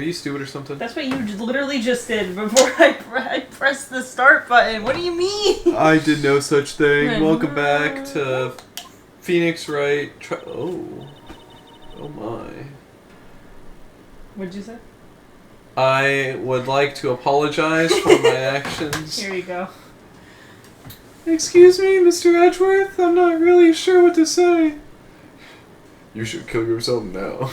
you stupid or something? That's what you literally just did before I pressed the start button. What do you mean? I did no such thing. Welcome back to Phoenix Wright. Oh my. What'd you say? I would like to apologize for my actions. Here you go. Excuse me, Mr. Edgeworth? I'm not really sure what to say. You should kill yourself now.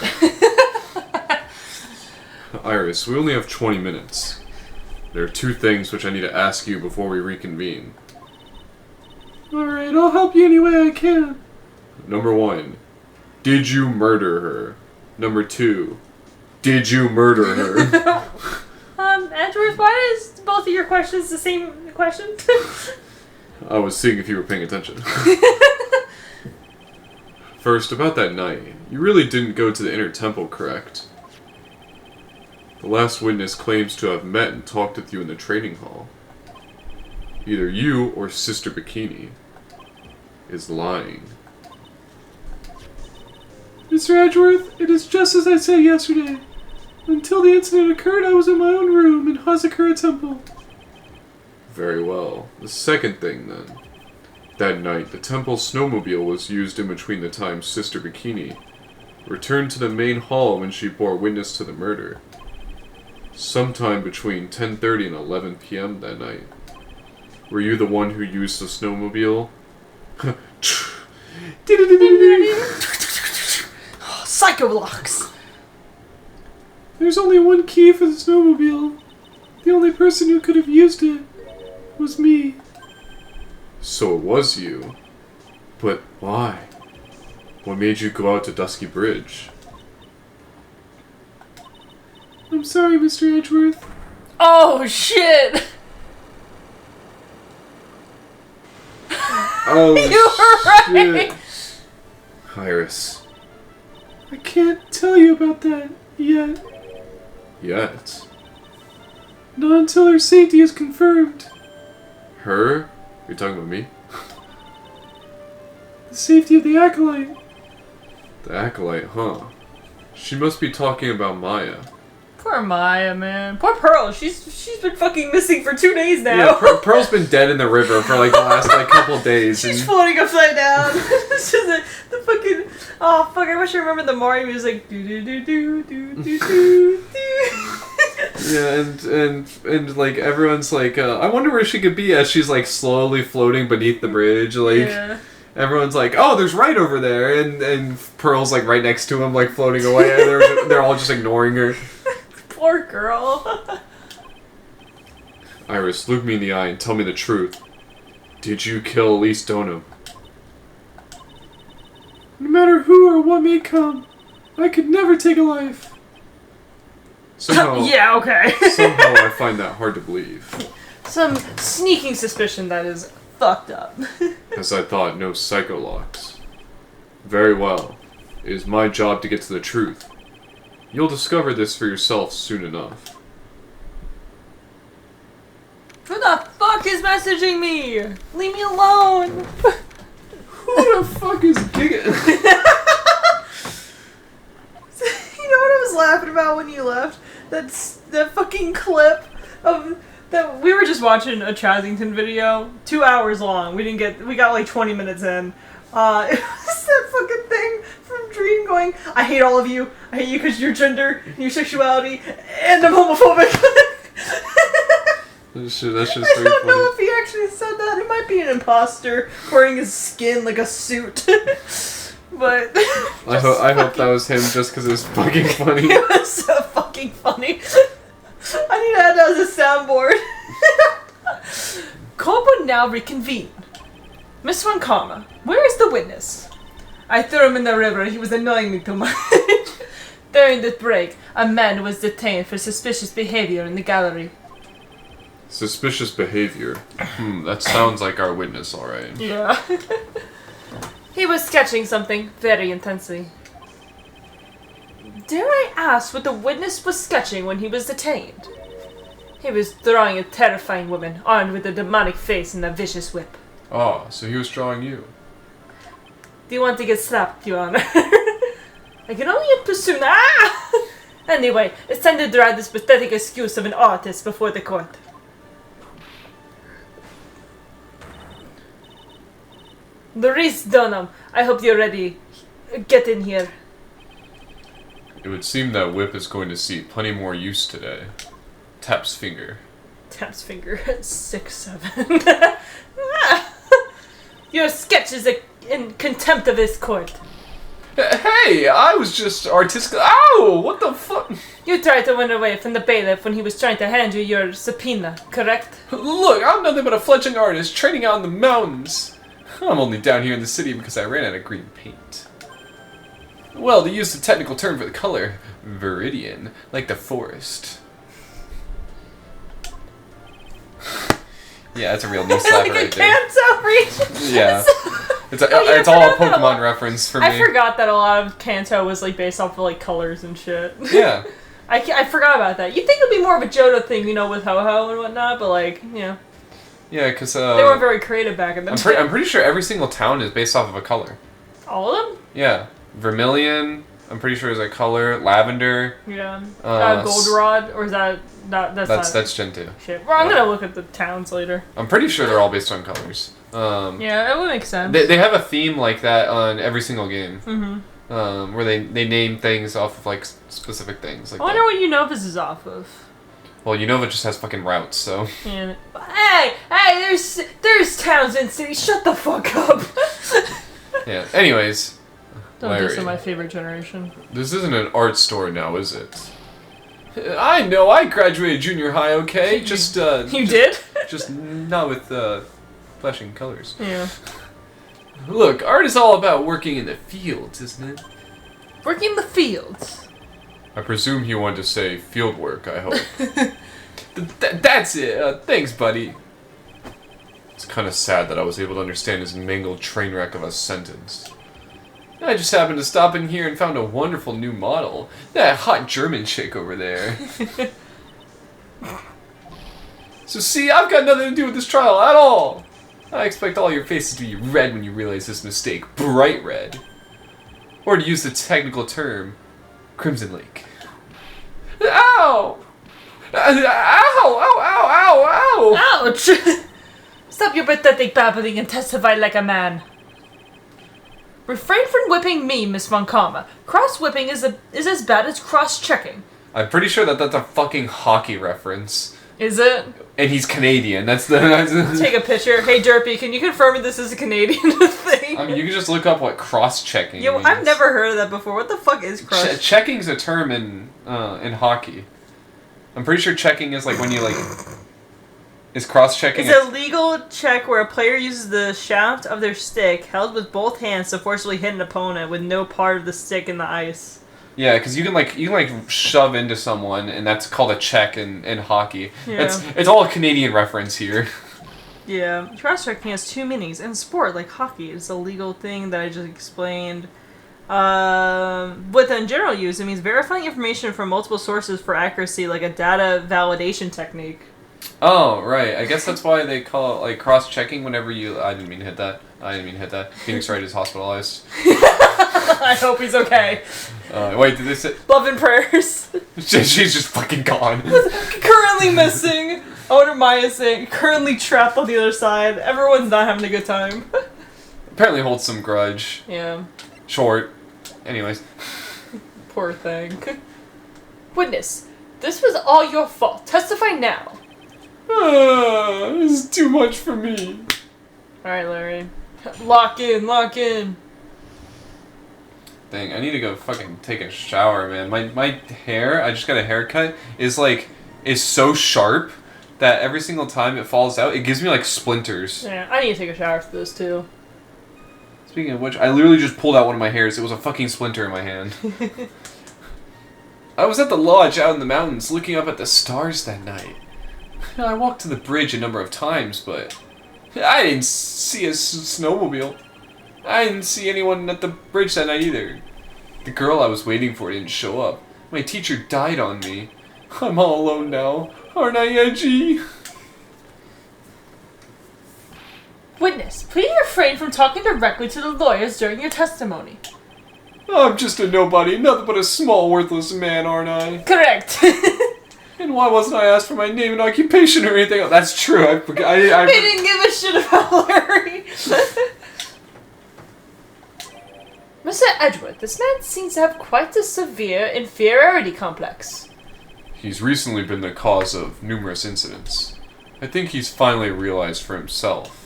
Iris, we only have 20 minutes. There are 2 things which I need to ask you before we reconvene. Alright, I'll help you any way I can. Number 1. Did you murder her? Number 2. Did you murder her? Edgeworth, why is both of your questions the same question? I was seeing if you were paying attention. First, about that night. You really didn't go to the inner temple, correct? The last witness claims to have met and talked with you in the trading hall. Either you or Sister Bikini is lying. Mr. Edgeworth, it is just as I said yesterday. Until the incident occurred, I was in my own room in Hazakura Temple. Very well. The second thing, then. That night, the temple's snowmobile was used in between the times Sister Bikini returned to the main hall when she bore witness to the murder. Sometime between 10:30 and 11 p.m. that night. Were you the one who used the snowmobile? Psychoblocks! There's only one key for the snowmobile. The only person who could have used it was me. So it was you. But why? What made you go out to Dusky Bridge? I'm sorry, Mr. Edgeworth. Oh, shit! Oh, you were right! Iris. I can't tell you about that yet. Yet? Not until her safety is confirmed. Her? You're talking about me? The safety of the Acolyte. The Acolyte, huh? She must be talking about Maya. Poor Maya, man. Poor Pearl. She's been fucking missing for 2 days now. Yeah, Pearl's been dead in the river for like the last couple days. She's floating upside down. It's just the fucking... Oh, fuck, I wish I remembered the Mario music. Do do do do do do do do. Yeah, and like everyone's like, I wonder where she could be as she's like slowly floating beneath the bridge. Like, everyone's like, oh, there's Wright over there, and Pearl's like right next to him, like floating away. And they're all just ignoring her. Poor girl. Iris, look me in the eye and tell me the truth. Did you kill Elise Donham? No matter who or what may come, I could never take a life. Somehow, yeah, okay. Somehow I find that hard to believe. Some sneaking suspicion that is fucked up. As I thought, no psycholocks. Very well. It is my job to get to the truth. You'll discover this for yourself soon enough. Who the fuck is messaging me? Leave me alone. Who the fuck is gigging? You know what I was laughing about when you left? That's that fucking clip of that we were just watching a Chazington video, 2 hours long. We got like 20 minutes in. It was that fucking thing from Dream going, I hate all of you. I hate you because your gender, and your sexuality, and I'm homophobic. That's just I don't know if he actually said that. It might be an imposter wearing his skin like a suit. But I hope that was him just because it was fucking funny. It was so fucking funny. I need to add that as a soundboard. Court would now reconvene. Miss Von Karma, where is the witness? I threw him in the river. He was annoying me too much. During the break, a man was detained for suspicious behavior in the gallery. Suspicious behavior. That sounds like our witness, alright. Yeah. He was sketching something very intensely. Dare I ask what the witness was sketching when he was detained? He was drawing a terrifying woman, armed with a demonic face and a vicious whip. Oh, so he was drawing you. Do you want to get slapped, Your Honor? I can only impersonate. Anyway, it's time to drag this pathetic excuse of an artist before the court. Maurice Dunham, I hope you're ready. Get in here. It would seem that Whip is going to see plenty more use today. Taps finger. Taps finger. 6-7. Your sketch is in contempt of this court. Hey, I was just artistic. Ow! What the fuck? You tried to run away from the bailiff when he was trying to hand you your subpoena, correct? Look, I'm nothing but a fledgling artist training out in the mountains. I'm only down here in the city because I ran out of green paint. Well, to use the technical term for the color, viridian, like the forest. Yeah, that's a real knee slapper Like right a there. Kanto reach. Yeah. It's I all a forgot that Pokemon reference for me. I forgot that a lot of Kanto was like based off of like colors and shit. Yeah. I forgot about that. You'd think it'd be more of a Johto thing, you know, with Ho-Ho and whatnot, but like, you know. Yeah, because they weren't very creative back in the day. I'm pretty sure every single town is based off of a color. All of them? Yeah. Vermilion, I'm pretty sure is a color. Lavender. Yeah. Goldenrod, or is that not? That's Gen 2. Shit. Well, I'm gonna look at the towns later. I'm pretty sure they're all based on colors. Yeah, it would make sense. They have a theme like that on every single game. Mm-hmm. Where they name things off of like specific things. Like I wonder what Unovus is off of. Well, Unova just has fucking routes, so. And, hey, there's towns and cities. Shut the fuck up. Yeah. Anyways. Don't diss on my favorite generation. This isn't an art store now, is it? I know. I graduated junior high. Okay, just you did? Just not with flashing colors. Yeah. Look, art is all about working in the fields, isn't it? Working in the fields. I presume he wanted to say field work, I hope. That's it. Thanks, buddy. It's kind of sad that I was able to understand his mangled train wreck of a sentence. I just happened to stop in here and found a wonderful new model. That hot German chick over there. So see, I've got nothing to do with this trial at all. I expect all your faces to be red when you realize this mistake. Bright red. Or to use the technical term, Crimson Lake. Ow! Ow! Ow! Ow! Ow! Ow! Ouch! Stop your pathetic babbling and testify like a man. Refrain from whipping me, Miss Von Karma. Cross-whipping is as bad as cross-checking. I'm pretty sure that's a fucking hockey reference. Is it? And he's Canadian. That's Take a picture. Hey, Derpy, can you confirm this is a Canadian thing? I mean, you can just look up what cross-checking Yo, means. I've never heard of that before. What the fuck is cross? Checking's a term in hockey. I'm pretty sure checking is like when you like. Is cross-checking? It's a legal check where a player uses the shaft of their stick held with both hands to forcibly hit an opponent with no part of the stick in the ice. Yeah, because you can shove into someone, and that's called a check in hockey. Yeah. It's all a Canadian reference here. Yeah, cross-checking has two meanings. In sport, like hockey, it's a legal thing that I just explained. Within general use, it means verifying information from multiple sources for accuracy, like a data validation technique. Oh, right. I guess that's why they call it, like, cross-checking whenever you... I didn't mean to hit that. Phoenix Wright is hospitalized. I hope he's okay. Wait, did they say... Love and prayers. She's just fucking gone. Currently missing. Owner Maya saying, currently trapped on the other side. Everyone's not having a good time. Apparently holds some grudge. Yeah. Short. Anyways. Poor thing. Witness, this was all your fault. Testify now. This is too much for me. Alright, Larry. Lock in, lock in. Dang, I need to go fucking take a shower, man. My hair, I just got a haircut, is so sharp that every single time it falls out, it gives me like splinters. Yeah, I need to take a shower for this too. Speaking of which, I literally just pulled out one of my hairs. It was a fucking splinter in my hand. I was at the lodge out in the mountains looking up at the stars that night. I walked to the bridge a number of times, but I didn't see a snowmobile. I didn't see anyone at the bridge that night either. The girl I was waiting for didn't show up. My teacher died on me. I'm all alone now. Aren't I edgy? Witness, please refrain from talking directly to the lawyers during your testimony. I'm just a nobody, nothing but a small, worthless man, aren't I? Correct. And why wasn't I asked for my name and occupation or anything? Oh, that's true. I forgot. They didn't give a shit about Larry. Mr. Edgeworth, this man seems to have quite a severe inferiority complex. He's recently been the cause of numerous incidents. I think he's finally realized for himself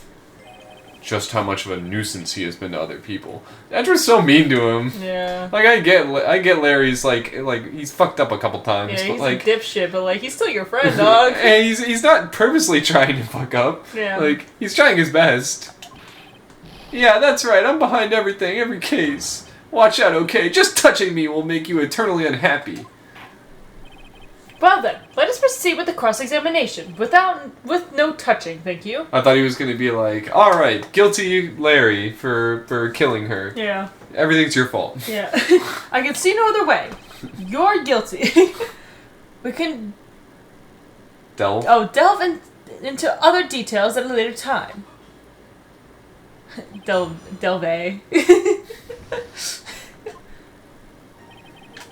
just how much of a nuisance he has been to other people. Edgeworth's so mean to him. Yeah. Like I get Larry's like he's fucked up a couple times. Yeah, he's but like a dipshit, but like he's still your friend, dog. and he's not purposely trying to fuck up. Yeah. Like he's trying his best. Yeah, that's right. I'm behind everything, every case. Watch out, okay? Just touching me will make you eternally unhappy. Well then, let us proceed with the cross-examination. With no touching, thank you. I thought he was gonna be like, alright, guilty Larry for killing her. Yeah. Everything's your fault. Yeah. I can see no other way. You're guilty. We can delve into other details at a later time. Delve.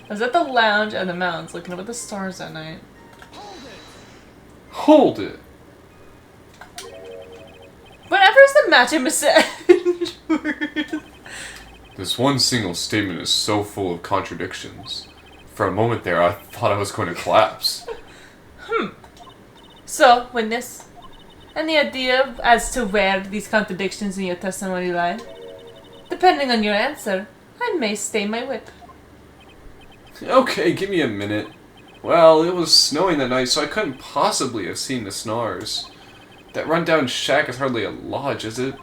I was at the lounge at the mountains looking up at the stars that night. Hold it. Whatever is the matter, Mr. Edgeworth? This one single statement is so full of contradictions. For a moment there, I thought I was going to collapse. So, witness, any idea as to where these contradictions in your testimony lie? Depending on your answer, I may stay my whip. Okay, give me a minute. Well, it was snowing that night, so I couldn't possibly have seen the stars. That rundown shack is hardly a lodge, is it?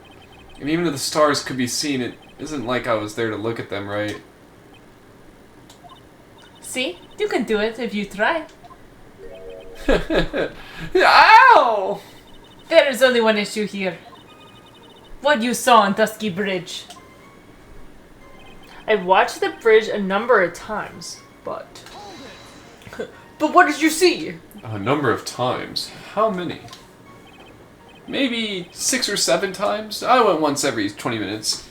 And even if the stars could be seen, it isn't like I was there to look at them, right? See? You can do it if you try. Ow! There is only one issue here. What you saw on Dusky Bridge. I watched the bridge a number of times, but... But what did you see? A number of times. How many? Maybe 6 or 7 times? I went once every 20 minutes.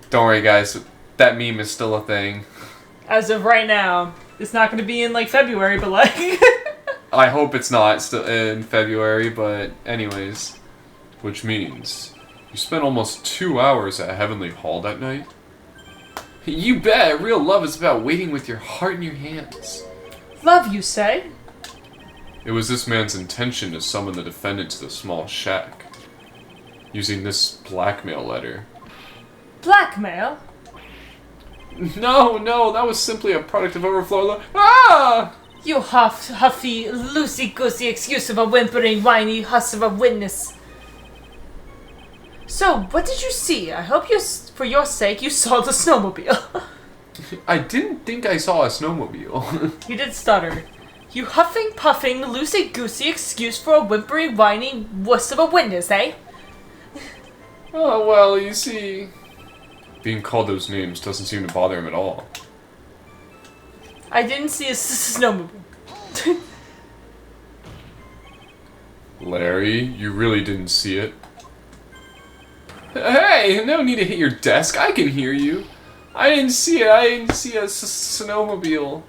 Don't worry, guys. That meme is still a thing. As of right now. It's not going to be in, like, February, but, like... I hope it's not still in February, but anyways. Which means, you spent almost 2 hours at Heavenly Hall that night? You bet! Real love is about waiting with your heart in your hands. Love, you say? It was this man's intention to summon the defendant to the small shack, using this blackmail letter. Blackmail? No, that was simply a product of overflow. Ah! You huffy, loosey-goosey excuse of a whimpering, whiny huss of a witness. So, what did you see? I hope for your sake, you saw the snowmobile. I didn't think I saw a snowmobile. You did stutter. You huffing, puffing, loosey-goosey excuse for a whimpering, whiny wuss of a witness, eh? Oh, well, you see... Being called those names doesn't seem to bother him at all. I didn't see a snowmobile. Larry, you really didn't see it? Hey, no need to hit your desk. I can hear you. I didn't see it. I didn't see a snowmobile.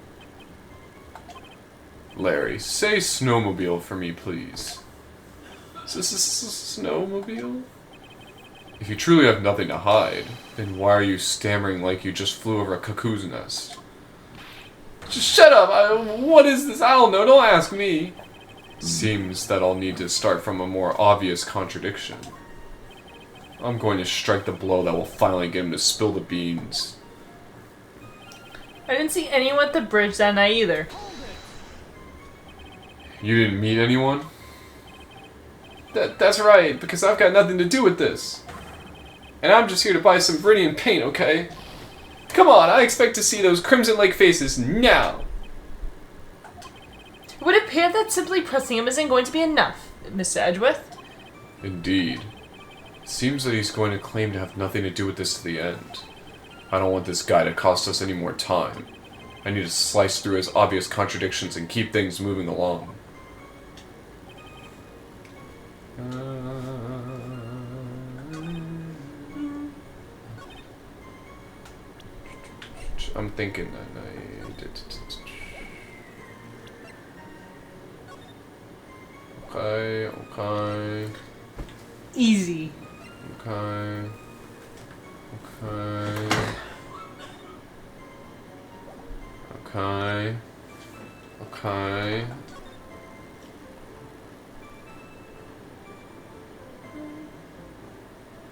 Larry, say snowmobile for me, please. Snowmobile? If you truly have nothing to hide, then why are you stammering like you just flew over a cuckoo's nest? Just shut up! What is this? I don't know. Don't ask me. Seems that I'll need to start from a more obvious contradiction. I'm going to strike the blow that will finally get him to spill the beans. I didn't see anyone at the bridge that night either. You didn't meet anyone? That's right, because I've got nothing to do with this. And I'm just here to buy some Viridian paint, okay? Come on, I expect to see those Crimson Lake faces now! It would appear that simply pressing him isn't going to be enough, Mr. Edgeworth. Indeed. It seems that he's going to claim to have nothing to do with this to the end. I don't want this guy to cost us any more time. I need to slice through his obvious contradictions and keep things moving along. I'm thinking that night. Okay. Easy. Okay.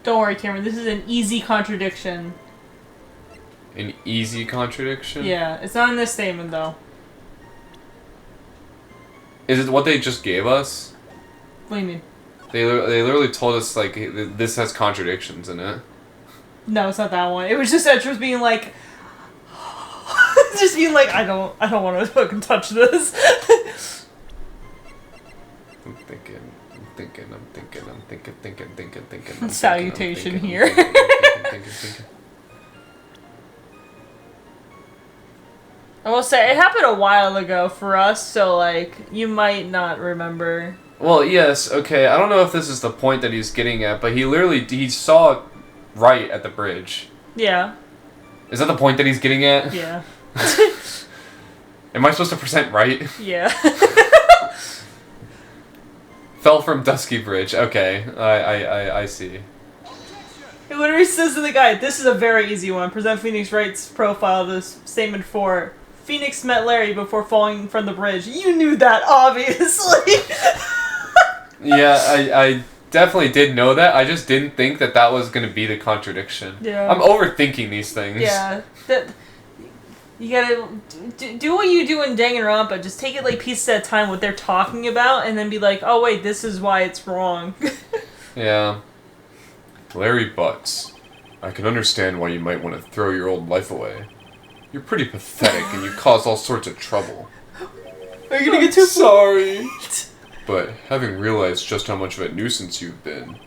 Don't worry, Cameron. This is an easy contradiction. An easy contradiction? Yeah, it's not in this statement, though. Is it what they just gave us? What do you mean? They literally told us, like, this has contradictions in it. No, it's not that one. It was just Etrus being like... just being like, I don't want to fucking touch this. I'm thinking. Salutation here. I will say, it happened a while ago for us, so, like, you might not remember. Well, yes, okay, I don't know if this is the point that he's getting at, but he saw Wright at the bridge. Yeah. Is that the point that he's getting at? Yeah. Am I supposed to present Wright? Yeah. Fell from Dusky Bridge, okay, I see. It literally says in the guide, this is a very easy one. Present Phoenix Wright's profile, this statement 4. Phoenix met Larry before falling from the bridge. You knew that, obviously! Yeah, I definitely did know that. I just didn't think that that was going to be the contradiction. Yeah. I'm overthinking these things. Yeah. You gotta do what you do in Danganronpa. Just take it like pieces at a time, what they're talking about, and then be like, oh wait, this is why it's wrong. Yeah. Larry Butts. I can understand why you might want to throw your old life away. You're pretty pathetic and you cause all sorts of trouble. Are you gonna get too sorry? But having realized just how much of a nuisance you've been,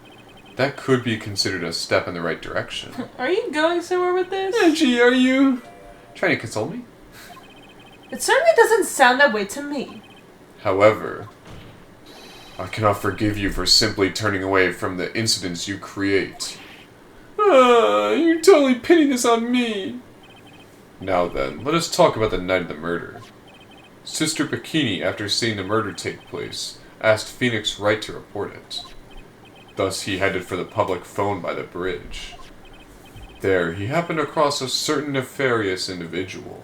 that could be considered a step in the right direction. Are you going somewhere with this? Angie, are you trying to console me? It certainly doesn't sound that way to me. However, I cannot forgive you for simply turning away from the incidents you create. You're totally pinning this on me. Now then, let us talk about the night of the murder. Sister Bikini, after seeing the murder take place, asked Phoenix Wright to report it. Thus he headed for the public phone by the bridge. There, he happened across a certain nefarious individual.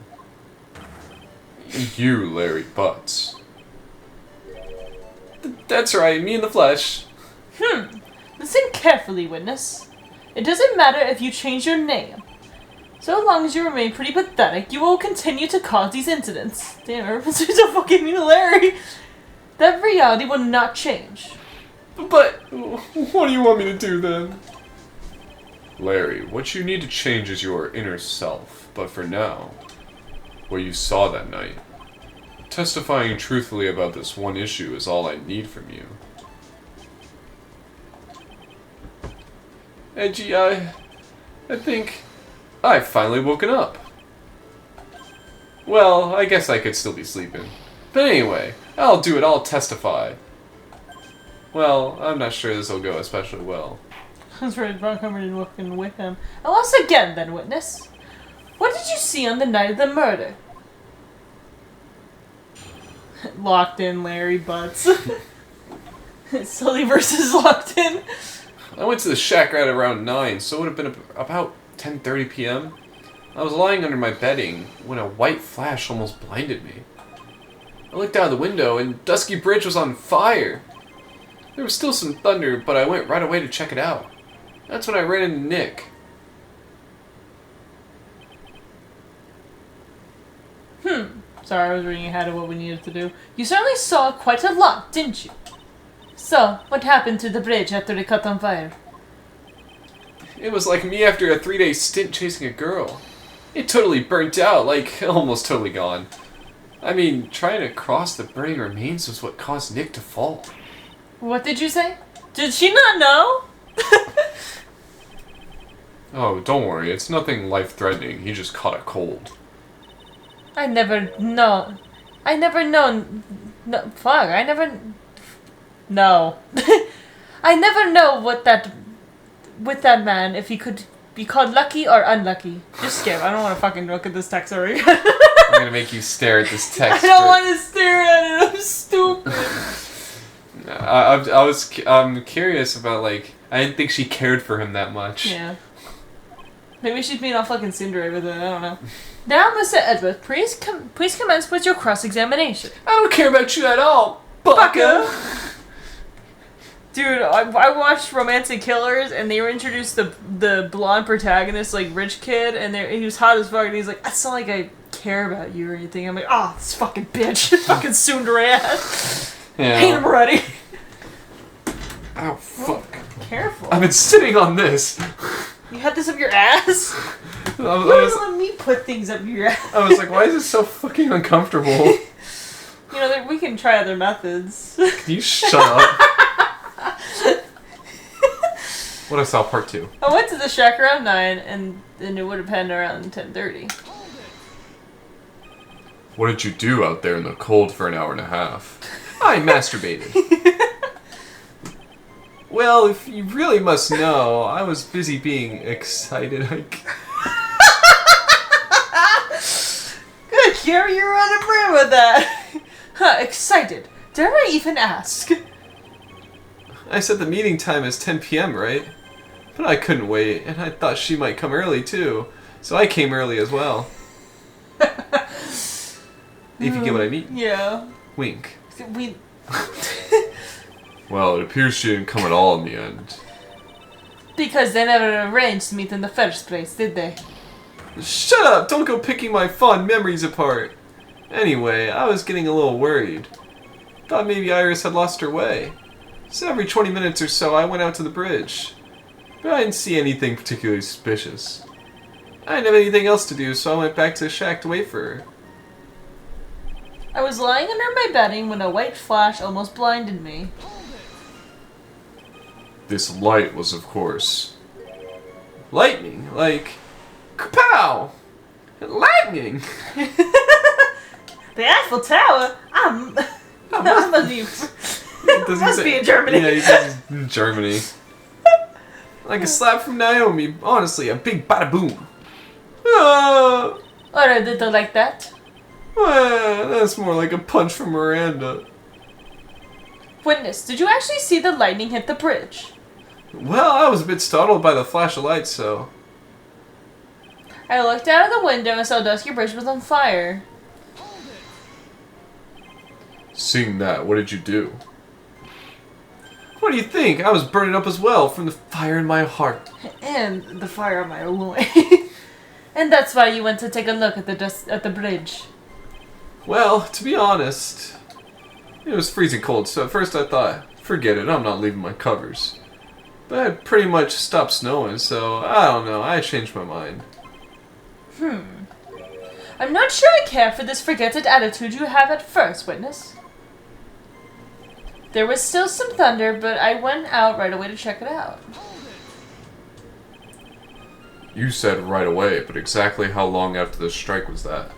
You, Larry Butts. That's right, me in the flesh. Listen carefully, witness. It doesn't matter if you change your name. So long as you remain pretty pathetic, you will continue to cause these incidents. Damn, everyone's so fucking mean to Larry. That reality will not change. But, what do you want me to do then? Larry, what you need to change is your inner self. But for now, what you saw that night, testifying truthfully about this one issue is all I need from you. Edgy, I think I've finally woken up. Well, I guess I could still be sleeping. But anyway, I'll do it, I'll testify. Well, I'm not sure this will go especially well. That's right, Von Cumberland working with him. Alas again, then, witness. What did you see on the night of the murder? Locked in Larry Butts. Sully versus Locked in. I went to the shack right around 9, so it would have been about 10:30 p.m. I was lying under my bedding when a white flash almost blinded me. I looked out the window and Dusky Bridge was on fire. There was still some thunder, but I went right away to check it out. That's when I ran into Nick. Sorry, I was reading ahead of what we needed to do. You certainly saw quite a lot, didn't you? So, what happened to the bridge after it caught on fire? It was like me after a 3-day stint chasing a girl. It totally burnt out, like almost totally gone. I mean, trying to cross the burning remains was what caused Nick to fall. What did you say? Did she not know? Oh, don't worry, it's nothing life-threatening. He just caught a cold. I never know. I never know. No, fuck, I never... No. I never know what that... with that man, if he could be called lucky or unlucky. Just skip. I don't want to fucking look at this text already. I'm gonna make you stare at this text. I don't want to stare at it. I'm stupid. I'm curious about, like, I didn't think she cared for him that much. Yeah. Maybe she's being all fucking Cinderella with it. I don't know. Now, Mr. Edward, please commence with your cross-examination. I don't care about you at all, bucko. Dude, I watched Romantic Killers, and they were introduced the blonde protagonist, like, rich kid, and he was hot as fuck, and he's like, it's not like I care about you or anything. I'm like, oh, this fucking bitch. Fucking Cinderella. Yeah. Hate him already. Ow, fuck. Careful. I've been sitting on this. You had this up your ass? I You always let me put things up your ass. was like, why is this so fucking uncomfortable? You know, we can try other methods. Can you shut up? What I saw part 2. I went to the shack around 9, and it would have been around 10:30. What did you do out there in the cold for an hour and a half? I masturbated. Well, if you really must know, I was busy being excited. Good, Carrie, you're on the brim with that. Huh, excited. Dare I even ask? I said the meeting time is 10 p.m., right? But I couldn't wait, and I thought she might come early, too. So I came early as well. If you get what I mean. Yeah. Wink. We... Well, it appears she didn't come at all in the end. Because they never arranged to meet in the first place, did they? Shut up! Don't go picking my fond memories apart! Anyway, I was getting a little worried. Thought maybe Iris had lost her way. So every 20 minutes or so I went out to the bridge. But I didn't see anything particularly suspicious. I didn't have anything else to do, so I went back to the shack to wait for her. I was lying under my bedding when a white flash almost blinded me. This light was, of course, lightning, like, kapow! Lightning! The Eiffel Tower? That must be in Germany. Yeah, he says he's in Germany. Like a slap from Naomi, honestly, a big bada boom. Or a little like that. That's more like a punch from Miranda. Witness, did you actually see the lightning hit the bridge? Well, I was a bit startled by the flash of light, so... I looked out of the window and saw Dusky Bridge was on fire. Seeing that, what did you do? What do you think? I was burning up as well from the fire in my heart. And the fire on my loin. And that's why you went to take a look at the bridge. Well, to be honest, it was freezing cold, so at first I thought, forget it, I'm not leaving my covers. But it pretty much stopped snowing, so I don't know, I changed my mind. I'm not sure I care for this forget-it attitude you have at first, Witness. There was still some thunder, but I went out right away to check it out. You said right away, but exactly how long after the strike was that?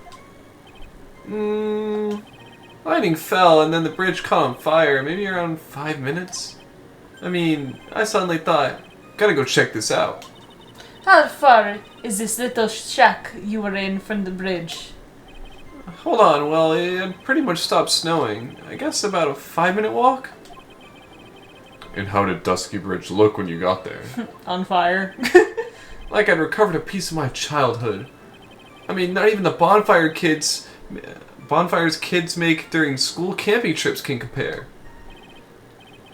Lightning fell and then the bridge caught on fire, maybe around 5 minutes? I mean, I suddenly thought, gotta go check this out. How far is this little shack you were in from the bridge? Hold on, well, it had pretty much stopped snowing. I guess about a 5-minute walk? And how did Dusky Bridge look when you got there? On fire. Like I'd recovered a piece of my childhood. I mean, not even the bonfires kids make during school camping trips can compare.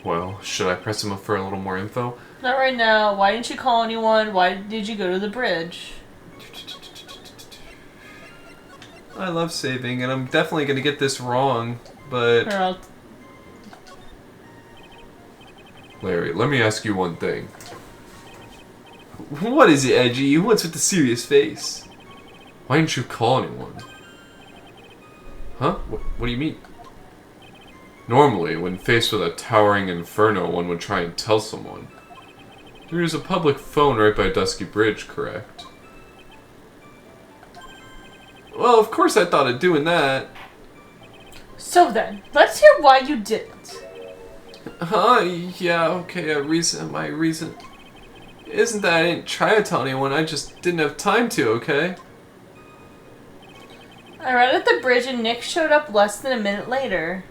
Well, should I press him up for a little more info? Not right now. Why didn't you call anyone? Why did you go to the bridge? I love saving, and I'm definitely going to get this wrong, but... Larry, let me ask you one thing. What is it, Edgy? What's with the serious face? Why didn't you call anyone? Huh? What do you mean? Normally, when faced with a towering inferno, one would try and tell someone. There is a public phone right by Dusky Bridge, correct? Well, of course I thought of doing that. So then, let's hear why you didn't. Yeah, okay, my reason. Isn't that I didn't try to tell anyone, I just didn't have time to, okay? I read at the bridge and Nick showed up less than a minute later.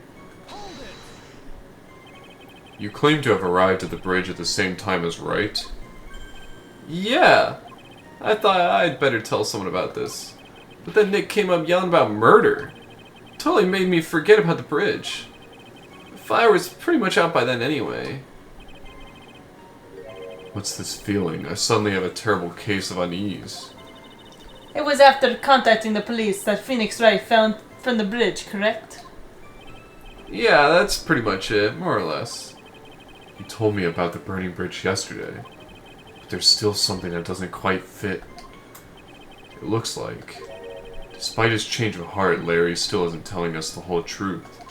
You claim to have arrived at the bridge at the same time as Wright? Yeah. I thought I'd better tell someone about this. But then Nick came up yelling about murder. Totally made me forget about the bridge. The fire was pretty much out by then anyway. What's this feeling? I suddenly have a terrible case of unease. It was after contacting the police that Phoenix Wright found from the bridge, correct? Yeah, that's pretty much it, more or less. You told me about the burning bridge yesterday, but there's still something that doesn't quite fit. It looks like, despite his change of heart, Larry still isn't telling us the whole truth.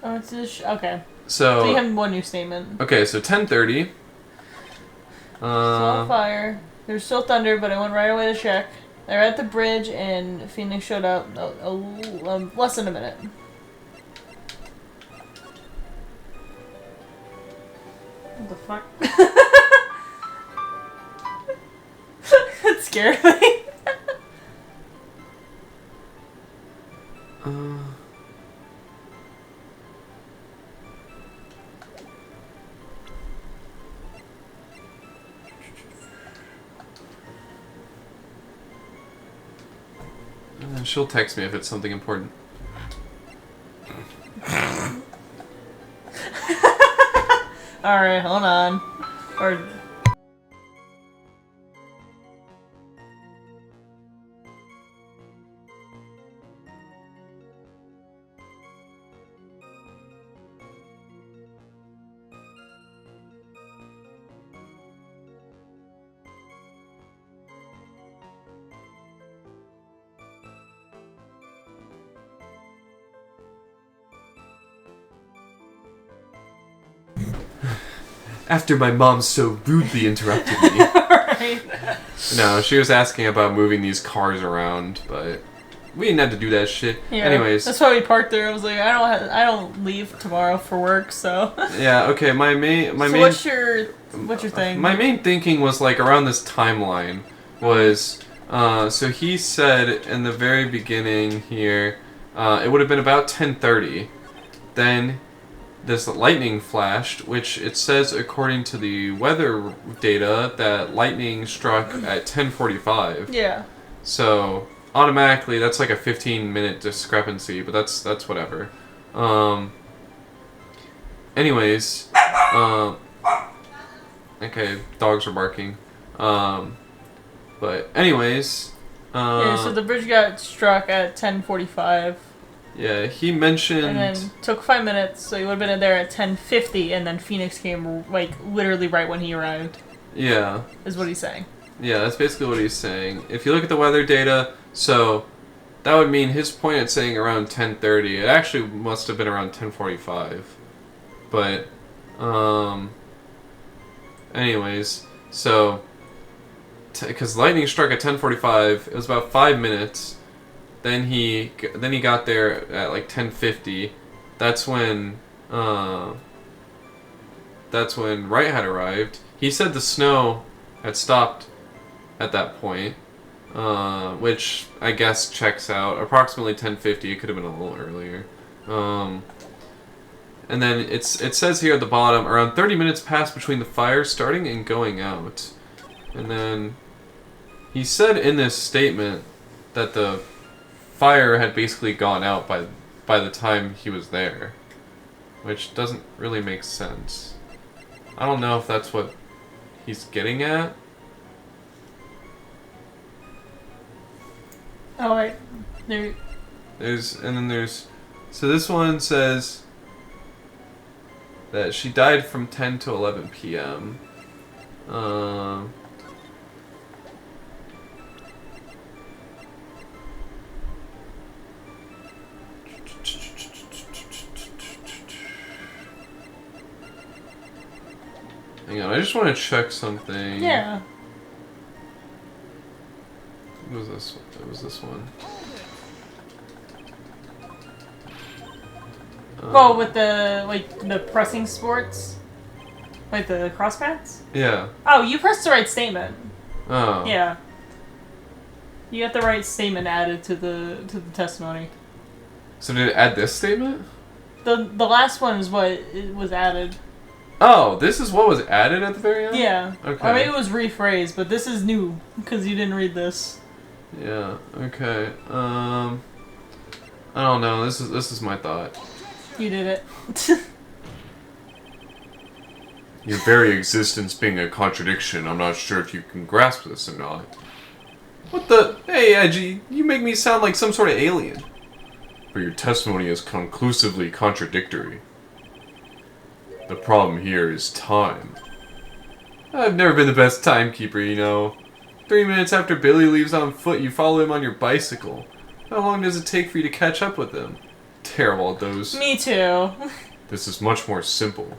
Oh, it's just, okay. So you have one new statement. Okay, so 10:30. Still on fire. There's still thunder, but I went right away to check. They're at the bridge, and Phoenix showed up less than a minute. What the fuck? That scared me. She'll text me if it's something important. Alright, hold on. Or... After my mom so rudely interrupted me. Right. No, she was asking about moving these cars around, but we didn't have to do that shit. Yeah, anyways, that's why we parked there. I was like, I don't leave tomorrow for work, so. Yeah. Okay. My main. What's your thing? My main thinking was like around this timeline was. So he said in the very beginning here, it would have been about 10:30. Then this lightning flashed, which it says according to the weather data that lightning struck at 10:45. Yeah. So automatically that's like a 15-minute discrepancy, but that's whatever. Anyways, okay, dogs are barking. But anyways, yeah, so the bridge got struck at 10:45. Yeah, he mentioned... And then took 5 minutes, so he would have been there at 10:50, and then Phoenix came, like, literally right when he arrived. Yeah. Is what he's saying. Yeah, that's basically what he's saying. If you look at the weather data, so that would mean his point at saying around 10:30. It actually must have been around 10:45. But, anyways, so... Because lightning struck at 10:45, it was about 5 minutes... Then he got there at like 10:50. That's when Wright had arrived. He said the snow had stopped at that point, which I guess checks out. Approximately 10:50. It could have been a little earlier. And then it says here at the bottom, around 30 minutes passed between the fire starting and going out. And then he said in this statement that the fire had basically gone out by the time he was there, which doesn't really make sense. I don't know if that's what he's getting at. Oh, right. So this one says that she died from 10 to 11 p.m. Hang on, I just want to check something. Yeah. What was this one? It was this one. Oh, with the pressing sports? Like the cross paths? Yeah. Oh, you pressed the right statement. Oh. Yeah. You got the right statement added to the testimony. So did it add this statement? The last one is what it was added. Oh, this is what was added at the very end? Yeah. Okay. Or maybe it was rephrased, but this is new because you didn't read this. Yeah. Okay. I don't know. This is my thought. You did it. Your very existence being a contradiction. I'm not sure if you can grasp this or not. What the? Hey, Edgy, you make me sound like some sort of alien. But your testimony is conclusively contradictory. The problem here is time. I've never been the best timekeeper, you know. 3 minutes after Billy leaves on foot, you follow him on your bicycle. How long does it take for you to catch up with him? Terrible at those. Me too. This is much more simple.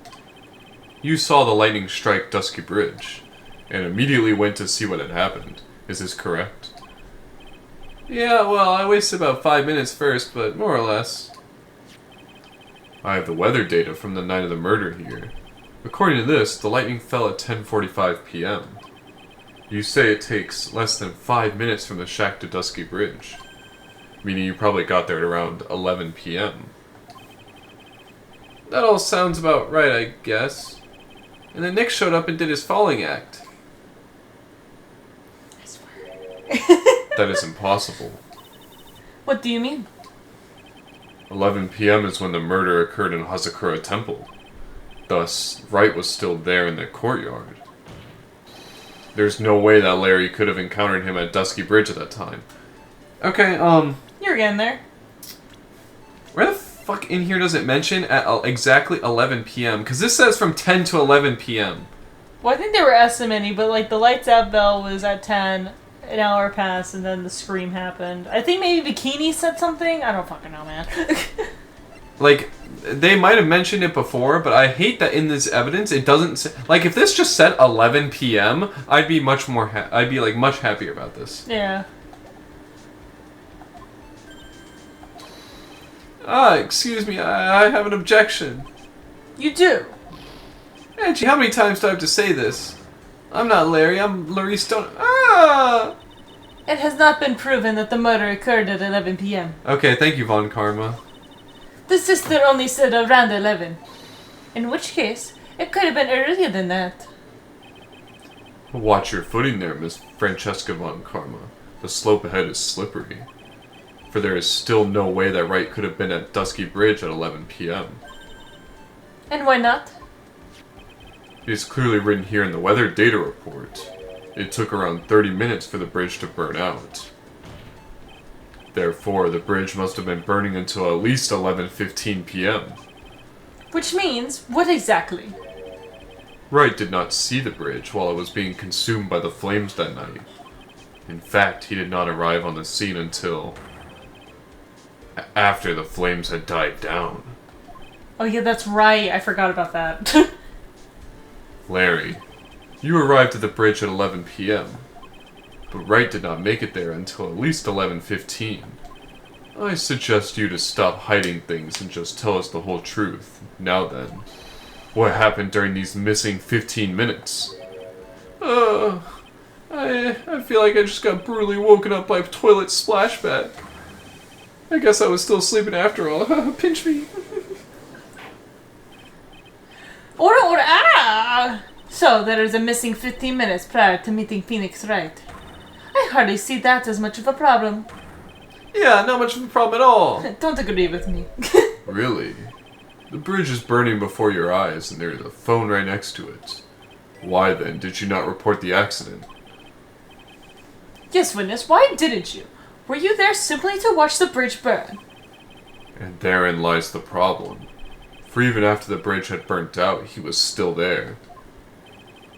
You saw the lightning strike Dusky Bridge, and immediately went to see what had happened. Is this correct? Yeah, well, I wasted about 5 minutes first, but more or less. I have the weather data from the night of the murder here. According to this, the lightning fell at 10:45 p.m. You say it takes less than 5 minutes from the shack to Dusky Bridge, meaning you probably got there at around 11 p.m. That all sounds about right, I guess. And then Nick showed up and did his falling act. I swear. That is impossible. What do you mean? 11 p.m. is when the murder occurred in Hazakura Temple. Thus, Wright was still there in the courtyard. There's no way that Larry could have encountered him at Dusky Bridge at that time. Okay, You're getting there. where the fuck in here does it mention at exactly 11 p.m.? Because this says from 10 to 11 p.m. Well, I think they were estimating, but like the lights out bell was at 10, an hour passed, and then the scream happened. I think maybe Bikini said something. I don't fucking know, man. Like, they might have mentioned it before, but I hate that in this evidence it doesn't say, like, if this just said 11 p.m., I'd be much more I'd be like much happier about this. Yeah. Excuse me, I have an objection. You do. Angie, how many times do I have to say this? I'm not Larry, I'm Larry Stone. Ah! It has not been proven that the murder occurred at 11 p.m. Okay, thank you, Von Karma. The sister only said around 11. In which case, it could have been earlier than that. Watch your footing there, Miss Francesca Von Karma. The slope ahead is slippery. For there is still no way that Wright could have been at Dusky Bridge at 11 p.m. And why not? It is clearly written here in the weather data report. It took around 30 minutes for the bridge to burn out. Therefore, the bridge must have been burning until at least 11:15 p.m. Which means, what exactly? Wright did not see the bridge while it was being consumed by the flames that night. In fact, he did not arrive on the scene until after the flames had died down. Oh yeah, that's right. I forgot about that. Larry, you arrived at the bridge at 11 p.m., but Wright did not make it there until at least 11:15. I suggest you to stop hiding things and just tell us the whole truth. Now then, what happened during these missing 15 minutes? I feel like I just got brutally woken up by a toilet splashback. I guess I was still sleeping after all. Pinch me. So, there is a missing 15 minutes prior to meeting Phoenix Wright. I hardly see that as much of a problem. Yeah, not much of a problem at all. Don't agree with me. Really? The bridge is burning before your eyes and there is a phone right next to it. Why then did you not report the accident? Yes, witness, why didn't you? Were you there simply to watch the bridge burn? And therein lies the problem. For even after the bridge had burnt out, he was still there.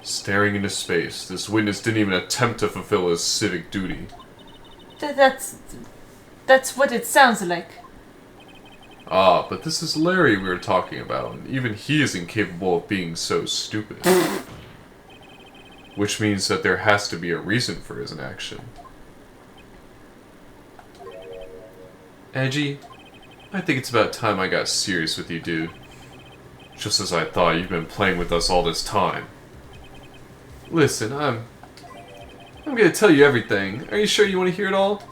Staring into space, this witness didn't even attempt to fulfill his civic duty. That's what it sounds like. Ah, but this is Larry we were talking about, and even he is incapable of being so stupid. Which means that there has to be a reason for his inaction. Edgy, I think it's about time I got serious with you, dude. Just as I thought, you've been playing with us all this time. Listen, I'm gonna tell you everything. Are you sure you want to hear it all?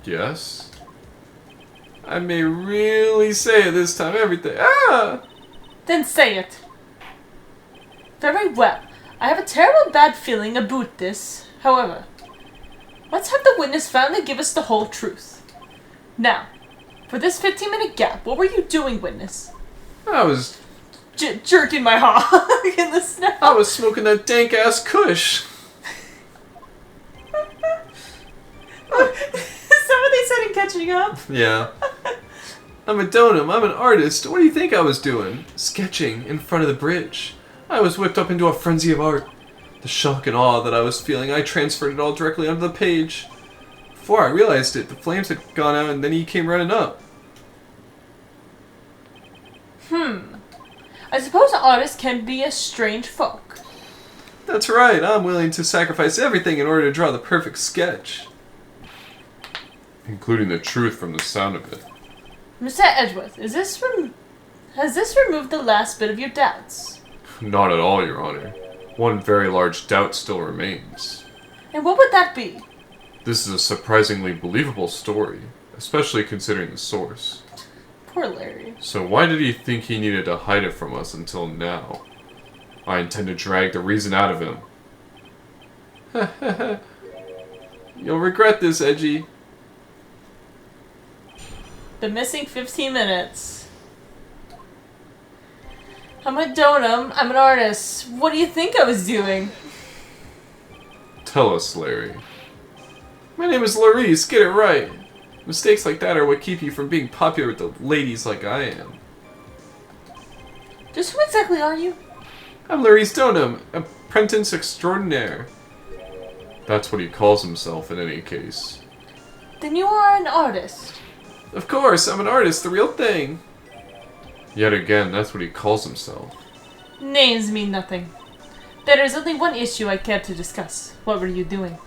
Yes. I may really say it this time, everything. Ah! Then say it. Very well. I have a terrible bad feeling about this. However, let's have the witness finally give us the whole truth. Now, for this 15-minute gap, what were you doing, witness? I was... jerking my hog in the snow. I was smoking that dank-ass kush. Is that what they said in Catching Up? Yeah. I'm a donum. I'm an artist. What do you think I was doing? Sketching in front of the bridge. I was whipped up into a frenzy of art. The shock and awe that I was feeling, I transferred it all directly onto the page. Before I realized it, the flames had gone out and then he came running up. I suppose artists can be a strange folk. That's right. I'm willing to sacrifice everything in order to draw the perfect sketch. Including the truth from the sound of it. Mr. Edgeworth, has this removed the last bit of your doubts? Not at all, Your Honor. One very large doubt still remains. And what would that be? This is a surprisingly believable story, especially considering the source. Poor Larry. So why did he think he needed to hide it from us until now? I intend to drag the reason out of him. You'll regret this, Edgy. The missing 15 minutes. I'm a donum. I'm an artist. What do you think I was doing? Tell us, Larry. My name is Laurice, get it right. Mistakes like that are what keep you from being popular with the ladies like I am. Just who exactly are you? I'm Laurice Donum, apprentice extraordinaire. That's what he calls himself in any case. Then you are an artist. Of course, I'm an artist, the real thing. Yet again, that's what he calls himself. Names mean nothing. There is only one issue I care to discuss. What were you doing?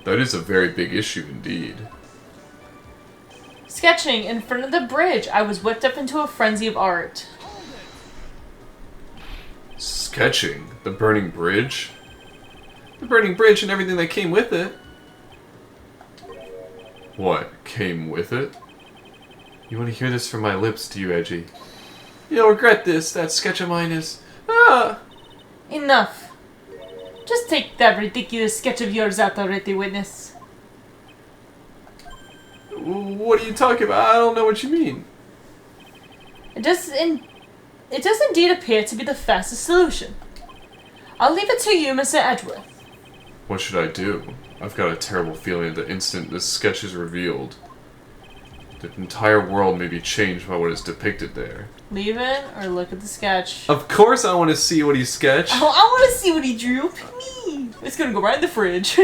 That is a very big issue indeed. Sketching in front of the bridge. I was whipped up into a frenzy of art. Sketching? The burning bridge? The burning bridge and everything that came with it. What came with it? You want to hear this from my lips, do you, Edgy? You'll regret this. That sketch of mine is... Ah! Enough. Just take that ridiculous sketch of yours out already, witness. What are you talking about? I don't know what you mean. It does indeed appear to be the fastest solution. I'll leave it to you, Mr. Edgeworth. What should I do? I've got a terrible feeling the instant this sketch is revealed, the entire world may be changed by what is depicted there. Leave it or look at the sketch. Of course I want to see what he sketched. Oh, I want to see what he drew. Me. It's gonna go right in the fridge.